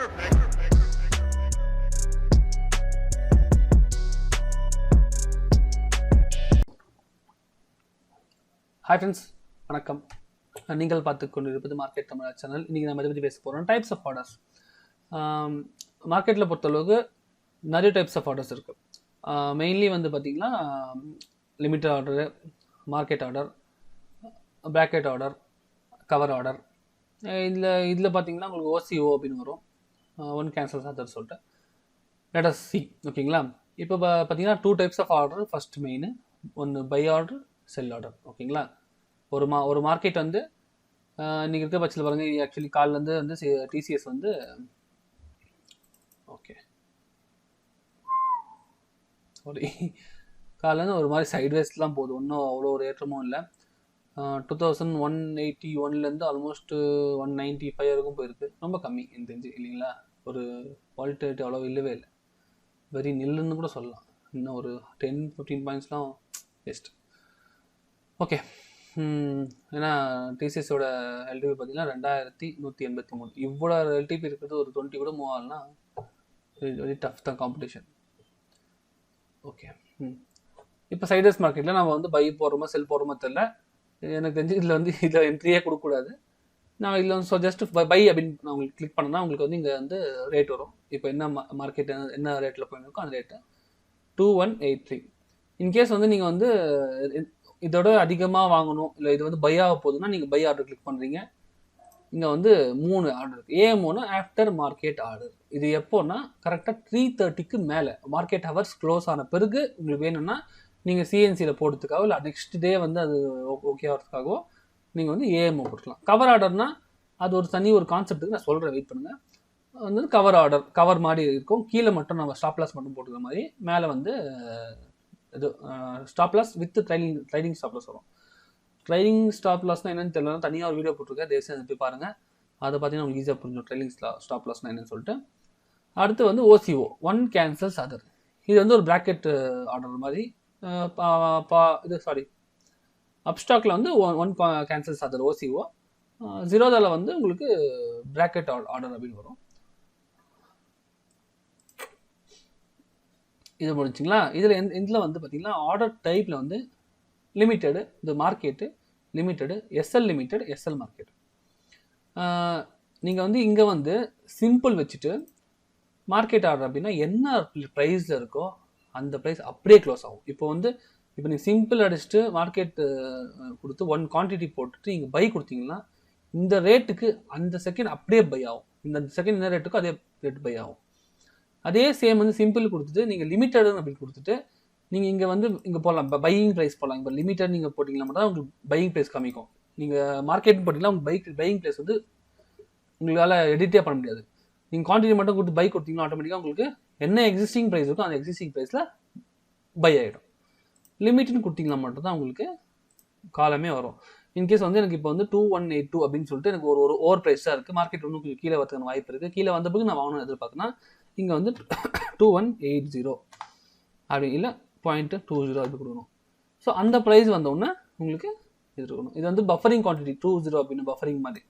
Hi friends, வணக்கம். நீங்கள் பார்த்துக் கொண்டிருப்பது மார்க்கெட் தமிழ் சேனல். இன்றைக்கி நம்ம இதை பற்றி பேச போகிறோம். Types of orders. மார்க்கெட்டில் பொறுத்தளவுக்கு நிறைய டைப்ஸ் ஆஃப் ஆர்டர்ஸ் இருக்குது. மெயின்லி வந்து பார்த்திங்கன்னா limited order, market order, bracket order, cover order. இதில் பார்த்திங்கன்னா உங்களுக்கு ஓசிஓ அப்படின்னு வரும். ஒன் கேன்சல்ஸ் ஆர்டர் சொல்லிட்டு லெட் அஸ் சி. ஓகேங்களா? இப்போ பார்த்தீங்கன்னா 2 types of order. First main ஒன்று பை ஆர்டர், செல் ஆர்டர். ஓகேங்களா? ஒரு மார்க்கெட் வந்து இன்றைக்கி இருக்க பட்சத்தில் பாருங்கள். ஆக்சுவலி காலிலேருந்து வந்து டிசிஎஸ் வந்து ஓகே சாரி காலிலேருந்து ஒரு மாதிரி சைட்வேஸ்லாம் போகுது. ஒன்றும் அவ்வளோ ஒரு ஏற்றமும் இல்லை. 2181 ஆல்மோஸ்ட் 195 வரைக்கும் போயிருக்கு. ரொம்ப கம்மி எனக்கு தெரிஞ்சு, இல்லைங்களா? ஒரு வாலிட்டிலிட்டி அவ்வளோ இல்லவே இல்லை. வெரி நில்லுன்னு கூட சொல்லலாம். இன்னும் ஒரு 10-15 பாயிண்ட்ஸ்லாம் வேஸ்ட். ஓகே, ஏன்னா டிசிஎஸோட எல்டிபி பார்த்தீங்கன்னா 2183. இவ்வளோ எல்டிபி இருக்கிறது ஒரு 20 கூட மூவ் ஆகலன்னா வெரி டஃப் தான் காம்படிஷன். ஓகே, இப்போ சைடர்ஸ் மார்க்கெட்டில் நம்ம வந்து பை போடுறோமா செல் போடுறோமா தெரியல. எனக்கு தெரிஞ்சு இதில் என்ட்ரியே கொடுக்கக்கூடாது. நான் இதில் வந்து ஜஸ்ட் பை அப்படின்னு நான் உங்களுக்கு கிளிக் பண்ணேன்னா உங்களுக்கு வந்து இங்கே வந்து ரேட் வரும். இப்போ என்ன மார்க்கெட் என்ன ரேட்டில் போயிருக்கோ அந்த ரேட்டு 2183. இன்கேஸ் வந்து நீங்கள் வந்து இதோட அதிகமாக வாங்கணும், இல்லை இது வந்து பை ஆக போகுதுன்னா நீங்கள் பை ஆர்டர் கிளிக் பண்ணுறீங்க. இங்கே வந்து 3 ஆர்டர் இருக்குது. A3 after market order. இது எப்போன்னா கரெக்டாக 3:30க்கு மேலே மார்க்கெட் ஹவர்ஸ் க்ளோஸ் ஆன பிறகு உங்களுக்கு வேணும்னா நீங்கள் சிஎன்சியில் போடுறதுக்காகவோ இல்லை நெக்ஸ்ட் டே வந்து அது ஓகே ஆகிறதுக்காகவோ நீங்கள் வந்து ஏஎம்ஓ போட்டுக்கலாம். கவர் ஆர்டர்னால் அது ஒரு தனி ஒரு கான்செப்ட்டுக்கு நான் சொல்கிறேன், வெயிட் பண்ணுங்கள். வந்து கவர் ஆர்டர் கவர் மாதிரி இருக்கும். கீழே மட்டும் நம்ம ஸ்டாப் லாஸ் மட்டும் போட்டுக்கிற மாதிரி, மேலே வந்து இது stop loss with trailing stop loss வரும். ட்ரைடிங் ஸ்டாப் லாஸ்னால் என்னென்னு தெரியல, தனியாக ஒரு வீடியோ போட்டிருக்கேன், தயவுசெய்து போய் பாருங்கள். அதை பார்த்தீங்கன்னா உங்களுக்கு ஈஸியாக புரிஞ்சும் ட்ரைடிங் ஸ்டாப் லாஸ்னால் என்னன்னு சொல்லிட்டு. அடுத்து வந்து ஓசிஓ, ஒன் கேன்சல்ஸ் அதர். இது வந்து ஒரு பிராக்கெட் ஆர்டர் மாதிரி. இது சாரி அப்ஸ்டாக்ல வந்து ஒன் கேன்சல்ஸ் அதர் ஓசிஓ. ஜீரோதாவில் வந்து உங்களுக்கு பிராக்கெட் ஆர்டர் அப்படின்னு வரும். இது முடிச்சிங்களா? இதில் வந்து பார்த்தீங்கன்னா ஆர்டர் டைப்பில் வந்து லிமிட்டடு, இந்த market limited, SL limited, SL market. நீங்கள் வந்து இங்கே வந்து சிம்பிள் வச்சுட்டு மார்க்கெட் ஆர்டர் அப்படின்னா என்ன ப்ரைஸில் இருக்கோ அந்த ப்ரைஸ் அப்படியே க்ளோஸ் ஆகும். இப்போ நீங்கள் சிம்பிள் அடிச்சுட்டு மார்க்கெட் கொடுத்து ஒன் குவான்டிட்டி போட்டுட்டு நீங்கள் பை கொடுத்தீங்கன்னா இந்த ரேட்டுக்கு அந்த செகண்ட் அப்படியே பை ஆகும். இந்த செகண்ட் என்ன ரேட்டுக்கோ அதே ரேட் பை ஆகும். அதே சேம் வந்து சிம்பிள் கொடுத்துட்டு நீங்கள் லிமிட்டடு அப்படின்னு கொடுத்துட்டு நீங்கள் இங்கே போடலாம், பையிங் ப்ரைஸ் போடலாம். இப்போ லிமிட்டட் நீங்கள் போட்டிங்கன்னா மட்டும் தான் உங்களுக்கு பையிங் ப்ரைஸ் காமிக்கும். நீங்கள் மார்க்கெட் போட்டிங்கன்னா உங்களுக்கு பையிங் ப்ரைஸ் வந்து உங்களால் எடிட்டே பண்ண முடியாது. நீங்கள் குவான்டிட்டி மட்டும் கொடுத்து பை கொடுத்தீங்கன்னா ஆட்டோமேட்டிக்காக உங்களுக்கு என்ன எக்ஸிஸ்டிங் ப்ரைஸ் இருக்கோ அந்த எக்ஸிஸ்டிங் ப்ரைஸில் பை ஆகிடும். லிமிட்னு கொடுத்தீங்கன்னா மட்டும் தான் உங்களுக்கு காலமே வரும். இன்கேஸ் வந்து எனக்கு இப்போ வந்து 2182 அப்படின்னு சொல்லிட்டு எனக்கு ஒரு ஓவர் ப்ரைஸாக இருக்குது, மார்க்கெட் இன்னும் கொஞ்சம் கீழே வரதுக்கான வாய்ப்பு இருக்குது. கீழே வந்த பிறகு நான் வாங்கணும்னு எதிர்பார்த்தேன்னா இங்கே வந்து 2180 அப்படி இல்லை 0.20 அப்படி கொடுக்கணும். ஸோ அந்த ப்ரைஸ் வந்தோடனே உங்களுக்கு இது இருக்கணும். இது வந்து பஃபரிங் குவான்டிட்டி 20 அப்படின்னு பஃபரிங் மாதிரி.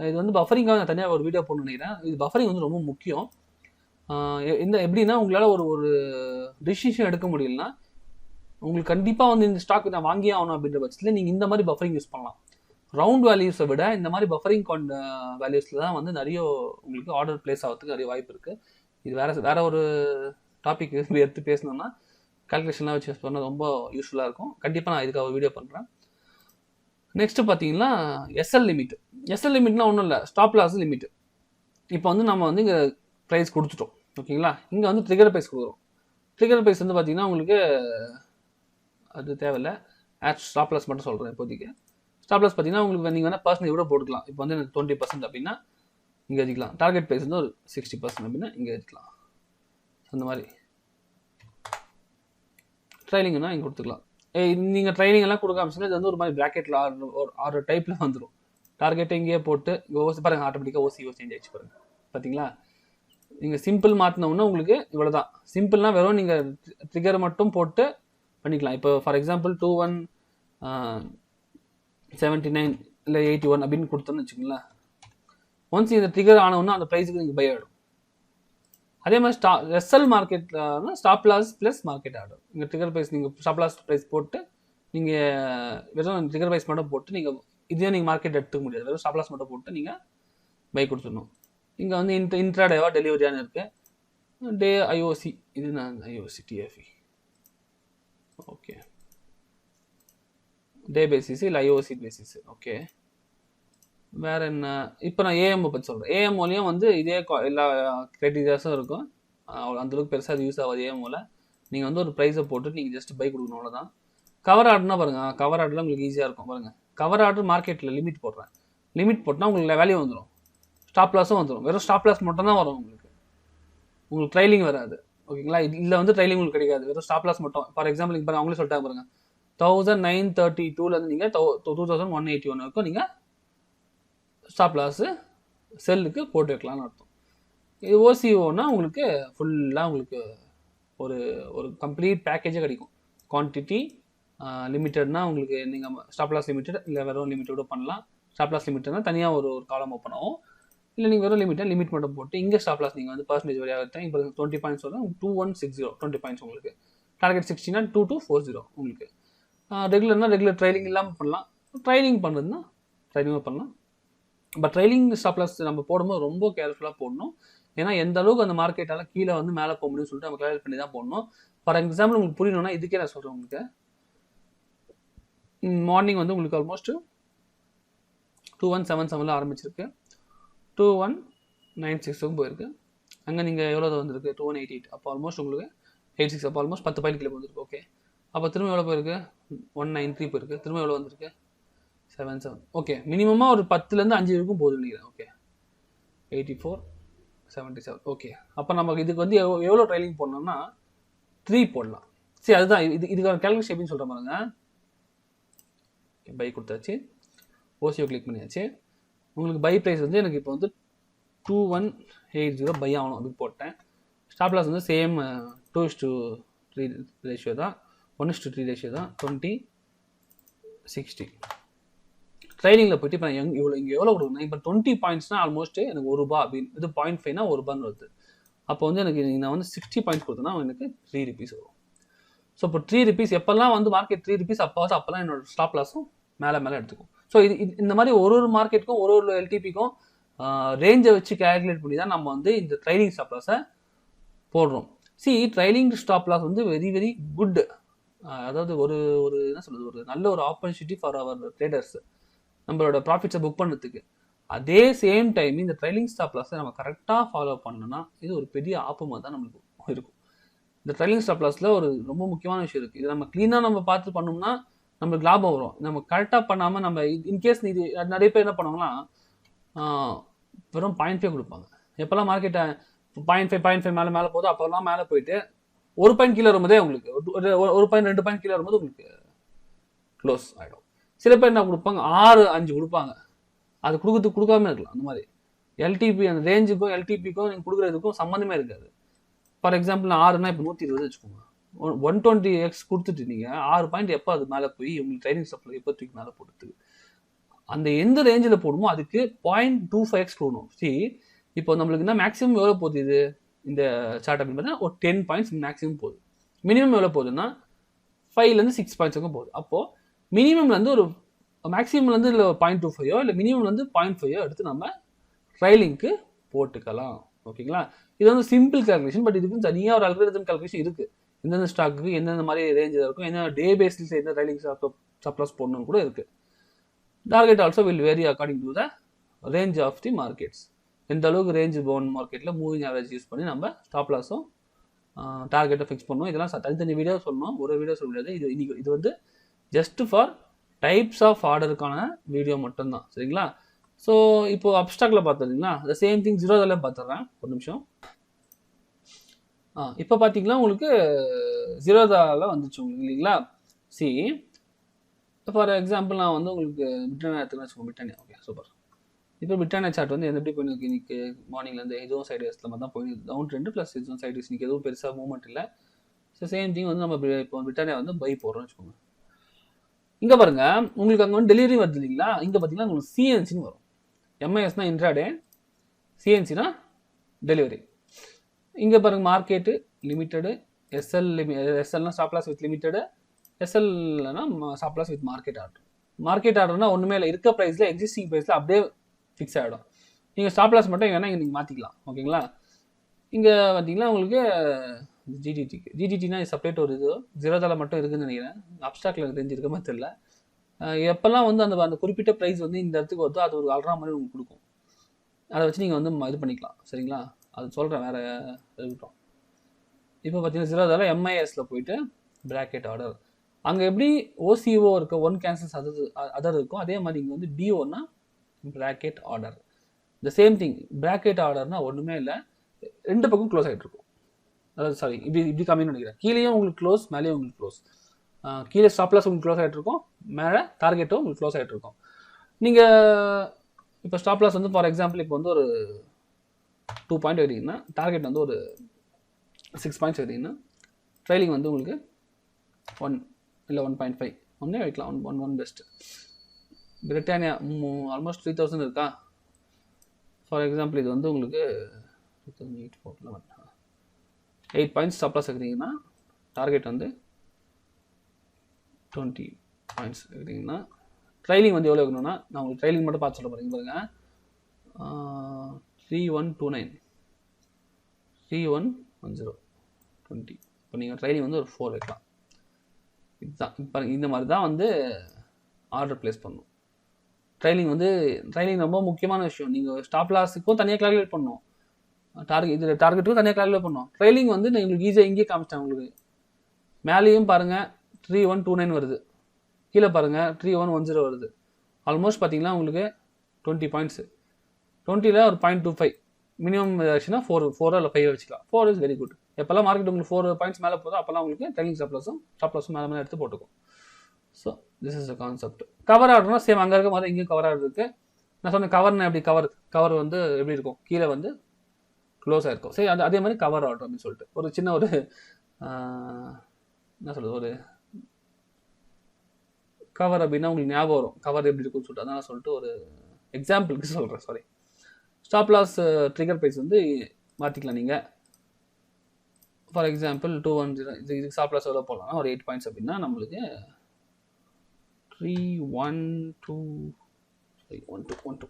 இது வந்து பஃபரிங்காக நான் தனியாக ஒரு வீடியோ போடணும்னு நினைக்கிறேன். இது பஃபரிங் வந்து ரொம்ப முக்கியம். எப்படின்னா உங்களால் ஒரு டிசிஷன் எடுக்க முடியலன்னா உங்களுக்கு கண்டிப்பாக வந்து இந்த ஸ்டாக் நான் வாங்கியே ஆகணும் அப்படின்ற பட்சத்தில் நீங்கள் இந்த மாதிரி பஃபரிங் யூஸ் பண்ணலாம். ரவுண்ட் வேல்யூஸை விட இந்த மாதிரி பஃபரிங் வேல்யூஸில் தான் வந்து நிறைய உங்களுக்கு ஆர்டர் பிளேஸ் ஆகிறதுக்கு நிறைய வாய்ப்பு இருக்குது. இது வேற ஒரு டாபிக் எடுத்து பேசணும்னா கால்குலேஷன்லாம் வச்சு பண்ணால் ரொம்ப யூஸ்ஃபுல்லாக இருக்கும். கண்டிப்பாக நான் இதுக்காக வீடியோ பண்ணுறேன். நெக்ஸ்ட்டு பார்த்தீங்கன்னா எஸ்எல் லிமிட். எஸ்எல் லிமிட்னா ஒன்றும் இல்லை, ஸ்டாப் லாஸ் லிமிட். இப்போ வந்து நம்ம வந்து இங்கே ப்ரைஸ் கொடுத்துட்டோம், ஓகேங்களா? இங்கே வந்து ட்ரிகர் ப்ரைஸ் கொடுக்குறோம். ட்ரிகர் ப்ரைஸ் வந்து பார்த்தீங்கன்னா உங்களுக்கு அது தேவையில்லை, ஸ்டாப் லாஸ் மட்டும் சொல்கிறேன் இப்போதைக்கு. ஸ்டாப் லாஸ் பார்த்தீங்கன்னா உங்களுக்கு நீங்கள் வேணால் பர்சன்டேஜ் கூட போட்டுக்கலாம். இப்போ வந்து எனக்கு 20% அப்படின்னா இங்கே எழுதிக்கலாம். டார்கெட் ப்ரைஸ் வந்து ஒரு 60% அப்படின்னா இங்கே எழுதிக்கலாம். அந்த மாதிரி ட்ரைனிங்னா இங்கே கொடுத்துக்கலாம். நீங்கள் ட்ரைனிங் எல்லாம் கொடுக்க ஆரம்பிச்சுன்னா இது வந்து ஒரு மாதிரி பிராக்கெட்டில் ஆர்டர் டைப்பில் வந்துடும். டார்கெட்டை இங்கேயே போட்டு ஓசி பாருங்கள், ஆட்டோமேட்டிக்காக ஓசிஓ சேஞ்ச் ஆகிடுச்சு பாருங்கள். பார்த்தீங்களா? நீங்கள் சிம்பிள் மாற்றினோம்னா உங்களுக்கு இவ்வளோ தான். சிம்பிள்னா வெறும் நீங்கள் ட்ரிகர் மட்டும் போட்டு பண்ணிக்கலாம். இப்போ ஃபார் எக்ஸாம்பிள் 2179 இல்லை 81 அப்படின்னு கொடுத்தோன்னு வச்சுக்கோங்களேன். ஒன்ஸ் இந்த ட்ரிகர் ஆனவுன்னா அந்த ப்ரைஸுக்கு நீங்கள் பை ஆகிடும். அதே மாதிரி எஸ்எல் மார்க்கெட்னா stop loss plus market order. நீங்கள் ட்ரிகர் ப்ரைஸ் நீங்கள் ஸ்டாப் லாஸ் ப்ரைஸ் போட்டு நீங்கள் வெறும் ட்ரிகர் ப்ரைஸ் மட்டும் போட்டு நீங்கள் இதே நீங்கள் மார்க்கெட் எடுத்துக்க முடியாது. வெறும் ஸ்டாப் லாஸ் மட்டும் போட்டு நீங்கள் பை கொடுத்துடணும். இங்கே வந்து இன்ட்ராடேவா டெலிவரியானு இருக்குது. டே ஐஓசி, இது நான் IOC DFE. Okay, day basis இல்லை ஐஓசி பேசிஸ். ஓகே, வேறு என்ன? இப்போ நான் ஏஎம்ஓ பற்றி சொல்கிறேன். ஏஎம்ஓலையும் வந்து இதே எல்லா க்ரைட்டீரியாஸும் இருக்கும். அந்தளவுக்கு பெருசாக அது யூஸ் ஆகாது. ஏஎம்ஓவில் நீங்கள் வந்து ஒரு ப்ரைஸை போட்டு நீங்கள் ஜஸ்ட் பை கொடுக்கணும், அவ்வளோதான். கவர் ஆர்டர்னா பாருங்கள், கவர் ஆர்டரில் உங்களுக்கு ஈஸியாக இருக்கும். பாருங்கள், கவர் ஆர்டர் மார்க்கெட்டில் லிமிட் போடுறேன். லிமிட் போட்டால் உங்களுக்கு வேல்யூ வந்துடும், ஸ்டாப் லாஸும் வந்துடும். வெறும் ஸ்டாப் லாஸ் மட்டும் தான் வரும் உங்களுக்கு ட்ரைலிங் வராது. ஓகேங்களா? இதில் வந்து ட்ரைலிங் உங்களுக்கு கிடைக்காது, வெறும் ஸ்டாப் லாஸ் மட்டும். ஃபார் எக்ஸாம்பிள் இப்போ அவங்களே சொல்லிட்டாங்க பாருங்கள், 1932 நீங்கள் 2181 வரைக்கும் நீங்கள் ஸ்டாப் லாஸு செல்லுக்கு போட்டு வைக்கலாம்னு அர்த்தம். இது ஓசிஓனா உங்களுக்கு ஃபுல்லாக உங்களுக்கு ஒரு ஒரு கம்ப்ளீட் பேக்கேஜே கிடைக்கும். குவான்டிட்டி லிமிட்டட்னா உங்களுக்கு நீங்கள் ஸ்டாப் லாஸ் லிமிட்டட் இல்லை வெறும் லிமிட்டடும் பண்ணலாம். ஸ்டாப் லாஸ் லிமிட்டட்னா தனியாக ஒரு காலம் ஓப்பன் ஆகும். இல்லை நீங்கள் வெறும் லிமிட் மட்டும் போட்டு இங்கே ஸ்டாப் லாஸ் நீங்கள் வந்து பர்சன்டேஜ் வழியாக எடுத்தேன். இப்போ 20 பாயிண்ட்ஸ் வரும், 2160 20 பாயிண்ட்ஸ் உங்களுக்கு. டார்கெட் 60னா 2240 உங்களுக்கு. ரெகுலர்னா ரெகுலர் ட்ரைலிங் இல்லாமல் பண்ணலாம். ட்ரைலிங் பண்ணுறதுன்னா ட்ரைலிங்காக பண்ணலாம். பட் ட்ரைலிங் ஸ்டாப் லாஸ் நம்ம போடும்போது ரொம்ப கேர்ஃபுல்லாக போடணும். ஏன்னா எந்த அளவுக்கு அந்த மார்க்கெட்டால் கீழே வந்து மேலே போக முடியும்னு சொல்லிட்டு நம்ம கிளியர் பண்ணி தான் போடணும். ஃபார் எக்ஸாம்பிள் உங்களுக்கு புரியணும்னா இதுக்கே நான் சொல்கிறேன். உங்களுக்கு மார்னிங் வந்து உங்களுக்கு ஆல்மோஸ்ட் 2177 ஆரம்பிச்சிருக்கு, 2196 போயிருக்கு. அங்கே நீங்கள் எவ்வளோ வந்திருக்கு? 2188. அப்போ ஆல்மோஸ்ட் உங்களுக்கு 86. அப்போ ஆல்மோஸ்ட் 10 பாயிண்ட் கிலோ வந்துருக்கு. ஓகே, அப்போ திரும்ப எவ்வளோ போயிருக்கு? 193 போயிருக்கு. திரும்ப எவ்வளோ வந்திருக்கு? 77. ஓகே, மினிமமாக ஒரு 10லேருந்து 5 வரைக்கும் போகுது நினைக்கிறேன். ஓகே, 84 77. ஓகே, அப்போ நமக்கு இதுக்கு வந்து எவ்வளோ ட்ரைலிங் போடணும்னா 3 போடலாம். சரி, அதுதான் இதுக்கான கேல்குலேஷன் எப்படின்னு சொல்கிற பாருங்க. பை கொடுத்தாச்சு, ஓசியோ கிளிக் பண்ணியாச்சு. உங்களுக்கு பை ப்ரைஸ் வந்து எனக்கு இப்போ வந்து 2180 பை ஆகணும் அப்படின்னு போட்டேன். ஸ்டாப் லாஸ் வந்து சேம் 2:3 ரேஷியோ தான், 1:3 ரேஷியோ தான், 2060. ட்ரைனிங்கில் போய்ட்டு இப்போ நான் இங்கே எவ்வளோ கொடுக்கணும்? இப்போ 20 பாயிண்ட்ஸ்னால் ஆல்மோஸ்ட் எனக்கு ₹1 அப்படின்னு, இது 0.5னா ₹1 வருது. அப்போ வந்து எனக்கு நான் வந்து 60 பாயிண்ட்ஸ் கொடுத்தேன்னா எனக்கு ₹3 வரும். ஸோ இப்போ ₹3 எப்போல்லாம் வந்து மார்க்கெட் ₹3 அப்போல்லாம் என்னோட ஸ்டாப் லாஸும் மேலே எடுத்துக்கும். ஸோ இது இந்த மாதிரி ஒரு மார்க்கெட்டுக்கும் ஒரு எல்டிபிக்கும் ரேஞ்சை வச்சு கேல்குலேட் பண்ணி தான் நம்ம வந்து இந்த ட்ரைலிங் ஸ்டாப் லாஸை போடுறோம். ட்ரைலிங் ஸ்டாப் லாஸ் வந்து வெரி வெரி குட். அதாவது ஒரு என்ன சொல்கிறது, ஒரு நல்ல ஒரு ஆப்பர்ச்சுனிட்டி ஃபார் அவர் ட்ரேடர்ஸ் நம்மளோட ப்ராஃபிட்ஸை புக் பண்ணுறதுக்கு. அதே சேம் டைம் இந்த ட்ரைலிங் ஸ்டாப் லாஸை நம்ம கரெக்டாக ஃபாலோ பண்ணோம்னா இது ஒரு பெரிய ஆப்பமாக தான் நம்மளுக்கு இருக்கும். இந்த ட்ரைலிங் ஸ்டாப் லாஸில் ஒரு ரொம்ப முக்கியமான விஷயம் இருக்குது. இதை நம்ம க்ளீனாக நம்ம பார்த்து பண்ணோம்னா நம்மளுக்கு லாபம் வரும். நம்ம கரெக்டாக பண்ணாமல் நம்ம இன்கேஸ் இது நிறைய பேர் என்ன பண்ணுவாங்கன்னா வெறும் 0.5 கொடுப்பாங்க. எப்போல்லாம் மார்க்கெட்டை 0.5 மேலே போதும் அப்போல்லாம் மேலே போயிட்டு 1 பாயிண்ட் கீழே வரும்போதே உங்களுக்கு 1 பாயிண்ட் 2 பாயிண்ட் கீழே வரும்போது உங்களுக்கு க்ளோஸ் ஆகிடும். சில பேர் என்ன கொடுப்பாங்க, 6-5 கொடுப்பாங்க. அது கொடுக்காம இருக்கலாம். அந்த மாதிரி எல்டிபி அந்த ரேஞ்சுக்கும் எல்டிபிக்கும் நீங்கள் கொடுக்குறதுக்கும் சம்மந்தமே இருக்காது. ஃபார் எக்ஸாம்பிள் நான் 6னா இப்போ 120 வச்சுக்கோங்க. 120x கொடுத்துட்டு நீங்கள் 6 பாயிண்ட் எப்போ அது மேலே போய் உங்களுக்கு ட்ரைனிங் ஸ்டாப்பில் எப்போ தூக்கி மேலே போடுறது, அந்த எந்த ரேஞ்சில் போடுமோ அதுக்கு 0.25x கொடுக்கணும். இப்போ நம்மளுக்கு என்ன மேக்ஸிமம் எவ்வளோ போகுது இது இந்த சார்ட் அப்படின்னு பார்த்தீங்கன்னா ஒரு 10 பாயிண்ட்ஸ் மேக்ஸிமம் போகுது. மினிமம் எவ்வளோ போகுதுன்னா 5லேருந்து 6 பாயிண்ட்ஸ் வரைக்கும் போகுது. அப்போது மினிமம்லேருந்து ஒரு மேக்ஸிமம்லேருந்து இல்லை 0.25 இல்லை மினிமம்லேருந்து 0.5 எடுத்து நம்ம ட்ரைலிங்க்கு போட்டுக்கலாம். ஓகேங்களா? இது வந்து சிம்பிள் கால்குலேஷன். பட் இதுக்கு தனியாக ஒரு அல்காரிதம் கால்குலேஷன் இருக்குது. எந்தெந்த ஸ்டாக்கு எந்தெந்த மாதிரி ரேஞ்சில் இருக்கும், என்ன டே பேசிஸ் எந்த ட்ரைலிங் ஸ்டாப் லாஸ் போடணும்னு கூட இருக்குது. Target also will vary according to the range of the markets. எந்த அளவுக்கு ரேஞ்ச் போன் மார்க்கெட்டில் மூவிங் ஆவரேஜ் யூஸ் பண்ணி நம்ம ஸ்டாப் லாஸும் டார்கெட்டை ஃபிக்ஸ் பண்ணணும். இதெல்லாம் தனித்தனி வீடியோ சொல்லணும், ஒரு வீடியோ சொல்ல முடியாது. இது வந்து ஜஸ்ட் ஃபார் டைப்ஸ் ஆஃப் ஆர்டருக்கான வீடியோ மட்டும்தான். சரிங்களா? ஸோ இப்போ அப்ஸ்டாக்டில் பார்த்துருந்தீங்களா, அந்த சேம் திங் ஜீரோதால பார்த்துட்றேன். ஒரு நிமிஷம். இப்போ பார்த்தீங்கன்னா உங்களுக்கு ஜீரோதாவில் வந்துச்சு உங்களுக்கு இல்லைங்களா? ஃபார் எக்ஸாம்பிள் நான் வந்து உங்களுக்கு பிரிட்டானியா எடுத்துன்னு வச்சுக்கோங்க. பிரிட்டானியா. Okay, super. இப்போ பிரிட்டானியா சார்ட் வந்து எப்படி போயிருக்கு இன்னைக்கு மார்னிங்லேருந்து இதுவும் சைட்வேஸில் மாதிரி தான் போயிருக்கு. டவுன் ட்ரெண்டு ப்ளஸ் இதுவும் சைட்வேஸ். இன்னைக்கு எதுவும் பெருசாக மூவ்மெண்ட் இல்லை. ஸோ சேம் திங் வந்து நம்ம இப்போ பிரிட்டானியா வந்து பை போடுறோம்னு வச்சுக்கோங்க. இங்கே பாருங்க, உங்களுக்கு அங்கே வந்து டெலிவரி வருது இல்லைங்களா? இங்கே பார்த்தீங்கன்னா உங்களுக்கு சிஎன்சின்னு வரும். எம்ஐஎஸ்னா இன்ட்ராடே, சிஎன்சினா டெலிவரி. இங்கே பாருங்கள் மார்க்கெட்டு லிமிட்டடு, எஸ்எல்னா ஸ்டாப் லாஸ் வித் லிமிட்டடு, எஸ்எல்னா stop loss with market order. Market ஆர்டர்னா ஒன்றுமே இல்லை, இருக்க ப்ரைஸில் எக்ஸிஸ்டிங் ப்ரைஸில் அப்படியே ஃபிக்ஸ் ஆகிடும். நீங்கள் ஸ்டாப் லாஸ் மட்டும் வேணால் இங்கே நீங்கள் மாற்றிக்கலாம். ஓகேங்களா? இங்கே பார்த்தீங்கன்னா உங்களுக்கு ஜிடிடினா செப்பரேட் ஒரு இது ஜீரோதாவில் மட்டும் இருக்குதுன்னு நினைக்கிறேன். அப்ஸ்டாக்டில் எனக்கு தெரிஞ்சிருக்க மாதிரி தெரியல. எப்போல்லாம் வந்து அந்த குறிப்பிட்ட ப்ரைஸ் வந்து இந்த இடத்துக்கு வருதோ அது ஒரு அல்ரா மாதிரி உங்களுக்கு கொடுக்கும். அதை வச்சு நீங்கள் வந்து இது பண்ணிக்கலாம். சரிங்களா? அது சொல்கிறேன் வேறு இருக்கட்டும். இப்போ பார்த்தீங்கன்னா ஜீரோதாவில் எம்ஐஎஸில் போயிட்டு பிராக்கெட் ஆர்டர், அங்கே எப்படி ஓசிஓ இருக்க ஒன் கேன்சல்ஸ் அதர் இருக்கும், அதே மாதிரி இங்கே வந்து பிஓனா பிராக்கெட் ஆர்டர். இந்த சேம் திங். பிராக்கெட் ஆர்டர்னா ஒன்றுமே இல்லை, ரெண்டு பக்கம் க்ளோஸ் ஆகிட்டு இருக்கும். அதாவது சாரி, இப்படி கம்மின்னு நினைக்கிறேன். கீழேயும் உங்களுக்கு க்ளோஸ், மேலேயும் உங்களுக்கு க்ளோஸ். கீழே ஸ்டாப் லாஸ் உங்களுக்கு க்ளோஸ் ஆகிட்டு இருக்கும், மேலே டார்கெட்டும் உங்களுக்கு க்ளோஸ் ஆகிட்டு இருக்கும். நீங்கள் இப்போ ஸ்டாப் லாஸ் வந்து ஃபார் எக்ஸாம்பிள் இப்போ வந்து ஒரு 2 பாயிண்ட் எடுத்தீங்கன்னா, டார்கெட் வந்து ஒரு 6 பாயிண்ட்ஸ் எடுத்தீங்கன்னா, ட்ரைலிங் வந்து உங்களுக்கு 1 இல்லை 1.5 ஒன்றே வைக்கலாம். 1 பெஸ்ட்டு. பிரிட்டானியா ஆல்மோஸ்ட் 3000 இருக்கா. ஃபார் எக்ஸாம்பிள் இது வந்து உங்களுக்கு 8 பாயிண்ட்ஸ் ஸ்டாப் லாஸ் எடுத்தீங்கன்னா, டார்கெட் வந்து 20 பாயிண்ட்ஸ் எடுத்தீங்கன்னா, ட்ரைலிங் வந்து எவ்வளோ இருக்கணும்னா, நான் உங்களுக்கு ட்ரைலிங் மட்டும் பார்த்து சொல்ல போகிறேன் பாருங்க. 3129 3110 20. இப்போ நீங்கள் ட்ரைலிங் வந்து ஒரு 4 வைக்கலாம். இதுதான் இப்போ இந்த மாதிரி தான் வந்து ஆர்டர் ப்ளேஸ் பண்ணணும். ட்ரைலிங் ரொம்ப முக்கியமான விஷயம். நீங்கள் ஸ்டாப் லாஸுக்கும் தனியாக கால்குலேட் பண்ணணும், டார்கெட்டுக்கும் தனியாக கால்குலேட் பண்ணணும். ட்ரைலிங் வந்து நான் உங்களுக்கு ஈஸியாக இங்கேயே காமிச்சிட்டேன். உங்களுக்கு மேலேயும் பாருங்கள் 3129 வருது, கீழே பாருங்கள் 3110 வருது. ஆல்மோஸ்ட் பார்த்தீங்கன்னா உங்களுக்கு 20 பாயிண்ட்ஸு. 20ல் ஒரு 0.25 மினிமம் ஆச்சுன்னா 4 இல்லை 5 வச்சுக்கலாம். 4 இஸ் வெரி குட். எப்போல்லாம் மார்க்கெட் உங்களுக்கு 4 பாயிண்ட்ஸ் மேலே போதும் அப்போல்லாம் உங்களுக்கு ட்ரைலிங் ஸ்டாப் லாஸும் மேலே எடுத்து போட்டுக்கும். So this is the concept. Cover ஆர்டர்னா சேம் அங்கே இருக்க மாதிரி இங்கேயும் கவர் ஆர்டர் இருக்குது. நான் சொன்னேன் கவர்னா எப்படி, கவர் வந்து எப்படி இருக்கும், கீழே வந்து க்ளோஸ் ஆகிருக்கும். சரி, அதே மாதிரி கவர் ஆர்டர் அப்படின்னு சொல்லிட்டு ஒரு சின்ன ஒரு என்ன சொல்கிறது, ஒரு கவர் அப்படின்னா உங்களுக்கு ஞாபகம் வரும் கவர் எப்படி இருக்குன்னு சொல்லிட்டு. அதனால் சொல்லிட்டு ஒரு எக்ஸாம்பிளுக்கு சொல்கிறேன். Sorry, stop loss trigger price வந்து மாற்றிக்கலாம் நீங்கள். ஃபார் எக்ஸாம்பிள் 210 இதுக்கு ஸ்டாப் லாஸ் எவ்வளோ போடலாம்னா ஒரு 8 பாயிண்ட்ஸ் அப்படின்னா நம்மளுக்கு 312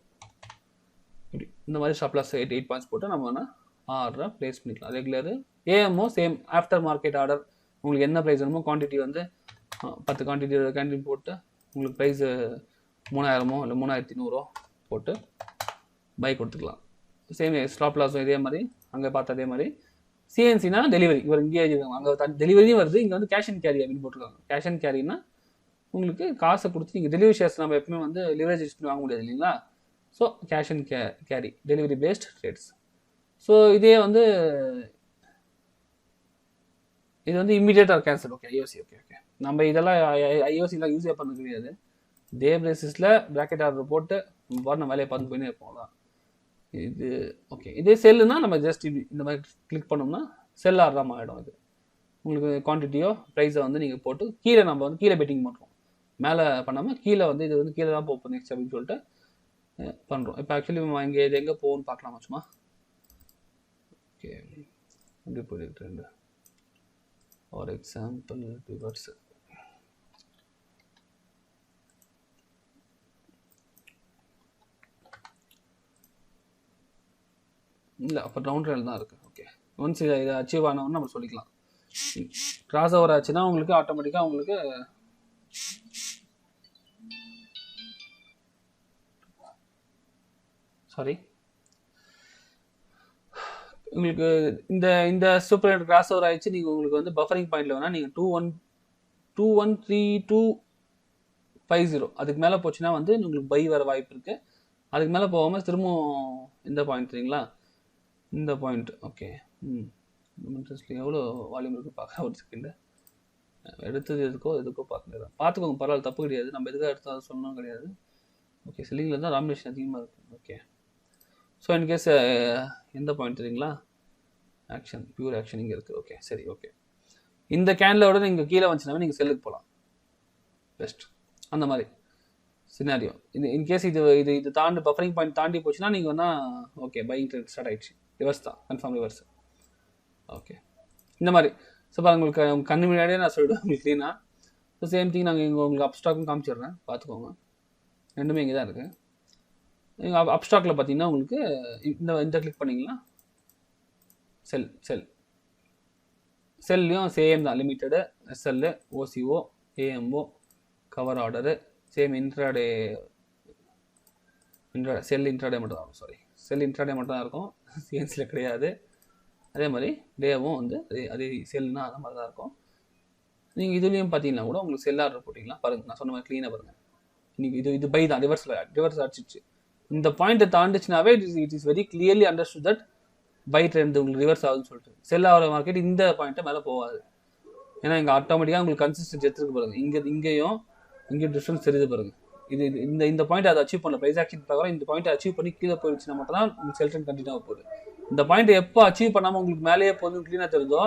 இப்படி இந்த மாதிரி ஸ்டாப் லாஸ் 8 பாயிண்ட்ஸ் போட்டு நம்ம வேணால் ஆர்டரை ப்ளேஸ் பண்ணிக்கலாம். Regular AMO same after market order. உங்களுக்கு என்ன ப்ரைஸ் வேணுமோ குவான்டிட்டி வந்து 10 குவான்டிட்டி போட்டு உங்களுக்கு ப்ரைஸு 3000 இல்லை 3100 போட்டு பை கொடுத்துக்கலாம். சேம் ஸ்டாப் லாஸும் இதே மாதிரி அங்கே பார்த்து அதே மாதிரி. சிஎன்சினா டெலிவரி, இவர் இங்கே அங்கே டெலிவரியும் வருது, இங்கே வந்து கேஷ் அண்ட் கேரி அப்படின்னு போட்டுருக்காங்க. கேஷ் அண்ட் கேரினா உங்களுக்கு காசை கொடுத்து நீங்கள் டெலிவரி ஷேர்ஸ் நம்ம எப்பவுமே வந்து லிவரேஜ் பண்ணி வாங்க முடியாது இல்லைங்களா. So cash and carry delivery based trades. So இதே வந்து இது வந்து இமீடியட்டாக கேன்சல். Okay, IOC. ஓகே நம்ம இதெல்லாம் ஐஓசிலாம் யூஸே பண்ண கிடையாது. டே பேசிஸில் பிராக்கெட் ஆர்டர் போட்டு நம்ம வேலையை பார்த்து போயினே இருப்போம் தான் இது. ஓகே, இதே செல்லுனா நம்ம ஜஸ்ட் இந்த மாதிரி கிளிக் பண்ணோம்னா செல் ஆர்டர் ஆகிடும். இது உங்களுக்கு குவான்டிட்டியோ ப்ரைஸை வந்து நீங்கள் போட்டு கீழே நம்ம வந்து கீழே பெட்டிங் பண்ணுறோம், மேலே பண்ணாமல் கீழே வந்து இது வந்து கீழே தான் போகும் நெக்ஸ்ட் அப்படின்னு சொல்லிட்டு பண்ணுறோம். இப்போ ஆக்சுவலி இங்கே இது எங்கே போகும்னு பார்க்கலாமா சும்மா. ஓகே, எப்படி போயிட்டு ஃபார் எக்ஸாம்பிள் ரிவர்ஸ். இல்லை, அப்போ ரவுண்ட் ரேல் தான் இருக்குது. ஓகே, ஒன்ஸ் இதை அச்சீவ் ஆனோன்னு நம்ம சொல்லிக்கலாம். கிராஸ் ஓவர் ஆச்சுன்னா உங்களுக்கு ஆட்டோமேட்டிக்காக உங்களுக்கு உங்களுக்கு இந்த சூப்பர் கிராஸ் ஓவர் ஆயிடுச்சு. நீங்கள் உங்களுக்கு வந்து பஃபரிங் பாயிண்ட்ல வேணால் நீங்கள் 213,250 அதுக்கு மேலே போச்சுன்னா வந்து உங்களுக்கு பை வர வாய்ப்பு இருக்குது. அதுக்கு மேலே போகாமல் திரும்பவும் இந்த பாயிண்ட் தெரியுங்களா, இந்த பாயிண்ட். ஓகே, இன்ட்ரெஸ்ட்ல எவ்வளோ வால்யூம் இருக்குது பார்க்க ஒரு செகண்டு. எடுத்தது எதுக்கோ பார்த்துக்கோங்க, பரவாயில்ல, தப்பு கிடையாது. நம்ம எதுக்காக எடுத்து அதை சொல்லணும் கிடையாது. ஓகே, செல்லிங்கில் தான் ராமினேஷன் அதிகமாக இருக்குது. ஓகே, ஸோ இன்கேஸ் எந்த பாயிண்ட் தெரியுங்களா, ஆக்ஷன், பியூர் ஆக்ஷன் இங்கே இருக்குது. ஓகே, சரி. ஓகே, இந்த கேண்டலோட நீங்கள் கீழே வந்துச்சுனாவே நீங்கள் செல்லுக்கு போகலாம் பெஸ்ட். அந்த மாதிரி சினாரியோ இது. இன்கேஸ் இது தாண்டி பஃபரிங் பாயிண்ட் தாண்டி போச்சுன்னா நீங்கள் வேணால் ஓகே பையிங் ட்ரேட் ஸ்டார்ட் ஆகிடுச்சு. ரிவர்ஸ் தான், கன்ஃபார்ம் ரிவர்ஸ். ஓகே, இந்த மாதிரி. ஸோ உங்களுக்கு கண்ணு முன்னாடியே நான் சொல்லிவிடுவேன் உங்களுக்கு க்ளீனாக. ஸோ சேம் திங் நாங்கள் இங்கே உங்களுக்கு அப்ஸ்டாக்கும் காமிச்சிடுறேன், பார்த்துக்கோங்க. ரெண்டுமே இங்கே தான் இருக்குது. நீங்கள் அப்ஸ்டாக்கில் பார்த்தீங்கன்னா உங்களுக்கு இந்த கிளிக் பண்ணிங்கன்னா செல்லையும் சேம் தான், limited, SL, OCO, AMO, cover order, same intraday sell intraday மட்டும் தான், செல் இன்ட்ராடே மட்டும் தான் இருக்கும், சிஎன்சியில் கிடையாது. அதே மாதிரி டேவும் வந்து அதே செல்லுனா அந்த மாதிரி தான் இருக்கும். நீங்கள் இதுலேயும் பார்த்தீங்கன்னா கூட உங்களுக்கு செல் ஆர்டர் போட்டிங்கன்னா பாருங்கள், நான் சொன்ன மாதிரி க்ளீனாக பாருங்கள். இன்றைக்கி இது பை தான், ரிவர்ஸ் அடிச்சிச்சு. இந்த பாயிண்ட்டை தாண்டிச்சுனாவே it is very clearly understood that by trend உங்களுக்கு ரிவர்ஸ் ஆகுதுன்னு சொல்லிட்டு. செல் ஆகிற மார்க்கெட் இந்த பாயிண்ட்டை மேலே போகாது. ஏன்னா இங்கே ஆட்டோமேட்டிக்காக உங்களுக்கு கன்சிஸ்டன்சி எடுத்துருக்கு பாருங்கள். இங்கேயும் டிஃப்ரென்ஸ் தெரியுது பாருங்கள். இந்த பாயிண்ட் அதை அச்சீவ் பண்ணல, ப்ரைஸ் ஆக்ஷன் பிரகாரம் இந்த பாயிண்ட் அச்சீவ் பண்ணி கீழே போயிடுச்சுன்னா மட்டும் தான் உங்களுக்கு செல் ட்ரெண்ட் கண்டினியூ போகுது. இந்த பாயிண்ட் எப்போ அச்சீவ் பண்ணாமல் உங்களுக்கு மேலேயே போகுதுன்னு க்ளீனாக தெரியுதோ,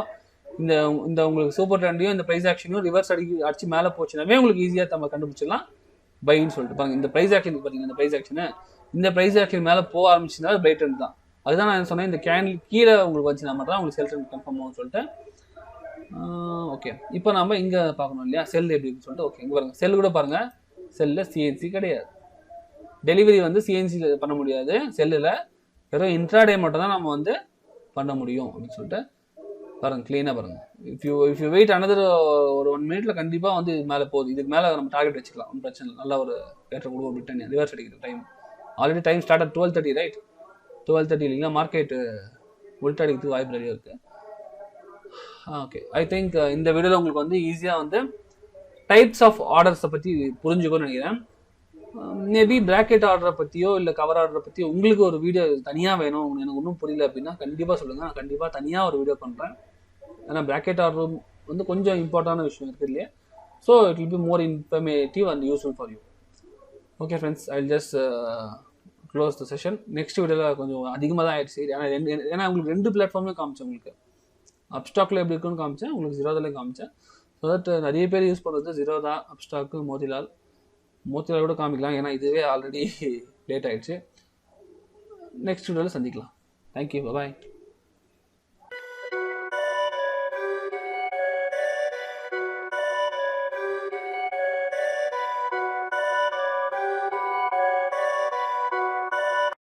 இந்த உங்களுக்கு சூப்பர் ட்ரெண்டையும் இந்த ப்ரைஸ் ஆக்ஷனையும் ரிவர்ஸ் அடிச்சு மேலே போச்சுனாவே உங்களுக்கு ஈஸியாக நம்ம கண்டுபிடிச்சிடலாம் பைன்னு சொல்லிட்டு. பாருங்க இந்த ப்ரைஸ் ஆக்ஷன் பார்த்தீங்கன்னா, இந்த ப்ரைஸ் ஆக்ஷன் மேலே போக ஆரம்பிச்சுன்னா பை ட்ரெண்ட் தான். அதுதான் நான் சொன்னேன், இந்த கேண்டில் கீழே உங்களுக்கு வச்சுனா மட்டும் தான் உங்களுக்கு செல் ட்ரெண்ட் கன்ஃபார்ம் ஆகும்னு சொல்லிட்டு. ஓகே, இப்போ நம்ம இங்கே பார்க்கணும் இல்லையா செல் எப்படின்னு சொல்லிட்டு. ஓகே, இங்கே பாருங்கள், செல் கூட பாருங்கள், செல்லில் சிஎன்சி கிடையாது, டெலிவரி வந்து சிஎன்சியில் பண்ண முடியாது, செல்லில் வெறும் இன்ட்ராடே மட்டும் தான் நம்ம வந்து பண்ண முடியும் அப்படின்னு சொல்லிட்டு பாருங்கள், க்ளீனாக பாருங்கள். இஃப் யூ வெயிட் அனதர் ஒரு 1 மினிட்ல கண்டிப்பாக வந்து மேலே போகுது. இதுக்கு மேலே நம்ம டார்கெட் வச்சுக்கலாம், ஒன்றும் பிரச்சனை இல்லை. நல்ல ஒரு ஏற்ற கொடுக்கும் பிரிட்டன் ரிவர்ஸ் அடிக்கிற time. Already time start at 12:30 right, 12:30 இல்லைங்களா, மார்க்கெட்டு உள்ட்ட அடிக்கிறதுக்கு வாய்ப்பு நிறைய இருக்குது. ஓகே, ஐ திங்க் இந்த வீடியோவில் உங்களுக்கு வந்து ஈஸியாக வந்து டைப்ஸ் ஆஃப் ஆர்டர்ஸை பற்றி புரிஞ்சுக்கணும்னு நினைக்கிறேன். மேபி பிராக்கெட் ஆர்டரை பற்றியோ இல்லை கவர் ஆர்டரை பற்றியோ உங்களுக்கு ஒரு வீடியோ தனியாக வேணும், எனக்கு ஒன்றும் புரியல அப்படின்னா கண்டிப்பாக சொல்லுங்கள், நான் கண்டிப்பாக தனியாக ஒரு வீடியோ பண்ணுறேன். ஏன்னா பிராக்கெட் ஆர்டர் வந்து கொஞ்சம் இம்பார்ட்டான விஷயம் இருக்குது இல்லையா. So it will be more informative and useful for you. Okay friends, I will just close the session. Next வீடியோவில் கொஞ்சம் அதிகமாக தான் ஆயிடுச்சு. ஏன்னா உங்களுக்கு 2 பிளாட்ஃபார்ம்லையும் காமிச்சேன். உங்களுக்கு அப்ஸ்டாக்கில் எப்படி இருக்குன்னு காமிச்சேன், உங்களுக்கு ஜீரோதாலையும் காமிச்சேன். ஸோ தட் நிறைய பேர் யூஸ் பண்ணுறது ஜீரோதா, அப்ஸ்டாக்கு, மோதிலால் கூட காமிக்கலாம். ஏன்னா இதுவே ஆல்ரெடி லேட் ஆகிடுச்சு. நெக்ஸ்ட் வீடியோவில் சந்திக்கலாம். தேங்க்யூ, பாய்.